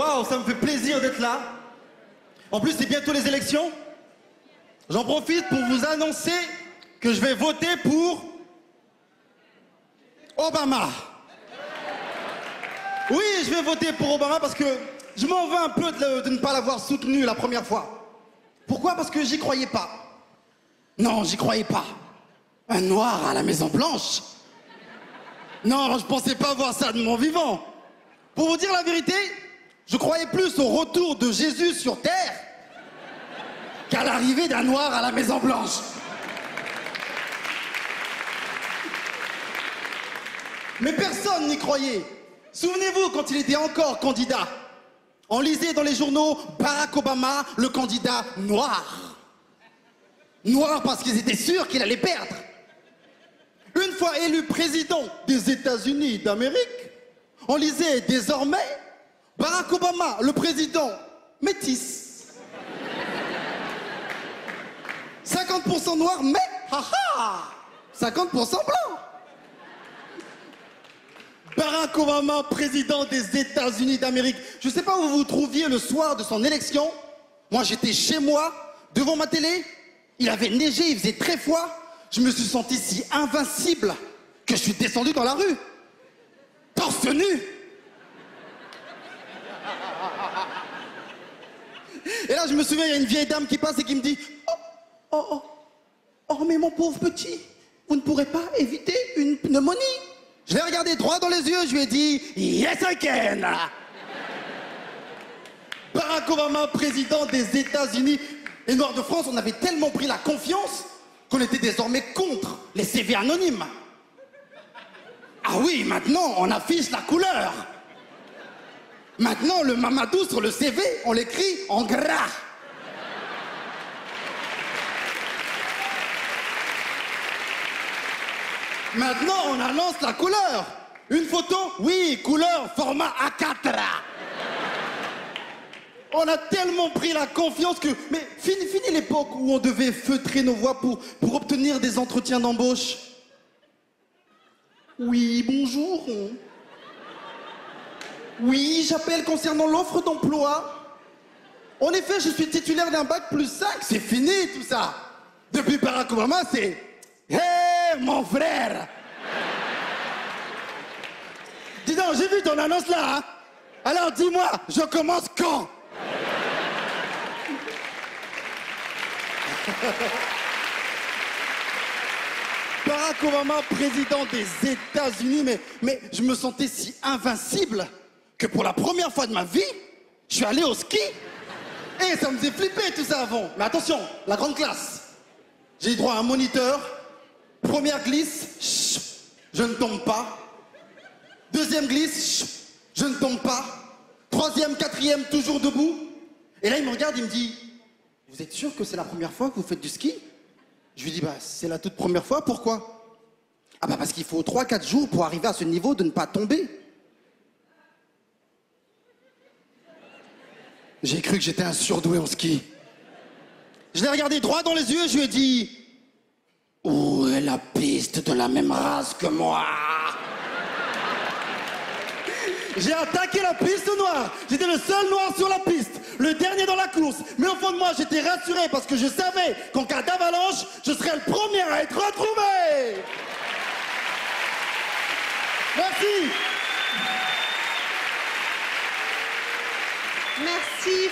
Waouh, ça me fait plaisir d'être là. En plus, c'est bientôt les élections. J'en profite pour vous annoncer que je vais voter pour Obama. Oui, je vais voter pour Obama parce que je m'en veux un peu de ne pas l'avoir soutenu la première fois. Pourquoi? Parce que j'y croyais pas. Non, j'y croyais pas. Un noir à la Maison Blanche? Non, je pensais pas voir ça de mon vivant. Pour vous dire la vérité, je croyais plus au retour de Jésus sur terre qu'à l'arrivée d'un noir à la Maison Blanche. Mais personne n'y croyait. Souvenez-vous quand il était encore candidat. On lisait dans les journaux Barack Obama, le candidat noir. Noir parce qu'ils étaient sûrs qu'il allait perdre. Une fois élu président des États-Unis d'Amérique, on lisait désormais Barack Obama, le président métis. 50% noir, mais haha, 50% blanc. Barack Obama, président des États-Unis d'Amérique. Je ne sais pas où vous vous trouviez le soir de son élection. Moi, j'étais chez moi, devant ma télé. Il avait neigé, il faisait très froid. Je me suis senti si invincible que je suis descendu dans la rue. Torse nu. Et là, je me souviens, il y a une vieille dame qui passe et qui me dit oh, mais mon pauvre petit, vous ne pourrez pas éviter une pneumonie. Je l'ai regardé droit dans les yeux, je lui ai dit yes I can. Barack Obama, président des États-Unis. Les Noirs de France, on avait tellement pris la confiance qu'on était désormais contre les CV anonymes. Ah oui, maintenant, on affiche la couleur. Maintenant, le Mamadou sur le CV, on l'écrit en gras. Maintenant, on annonce la couleur. Une photo, oui, couleur, format A4. On a tellement pris la confiance que... Mais fini l'époque où on devait feutrer nos voix pour obtenir des entretiens d'embauche. Oui, bonjour. Oui, j'appelle concernant l'offre d'emploi. En effet, je suis titulaire d'un bac plus 5. C'est fini tout ça. Depuis Barack Obama, c'est... Hé, mon frère! Dis donc, j'ai vu ton annonce là, hein? Alors dis-moi, je commence quand? Barack Obama, président des États-Unis, mais je me sentais si invincible que pour la première fois de ma vie, je suis allé au ski. Et ça me faisait flipper tout ça avant. Mais attention, la grande classe. J'ai eu droit à un moniteur. Première glisse, chut, je ne tombe pas. Deuxième glisse, chut, je ne tombe pas. Troisième, quatrième, toujours debout. Et là, il me regarde, il me dit, vous êtes sûr que c'est la première fois que vous faites du ski? Je lui dis, bah, c'est la toute première fois, pourquoi? Ah bah parce qu'il faut 3-4 jours pour arriver à ce niveau de ne pas tomber. J'ai cru que j'étais un surdoué en ski. Je l'ai regardé droit dans les yeux, je lui ai dit, où est la piste de la même race que moi? J'ai attaqué la piste noire. J'étais le seul noir sur la piste, le dernier dans la course. Mais au fond de moi, j'étais rassuré parce que je savais qu'en cas d'avalanche, je serais le premier à être retrouvé. Merci. Merci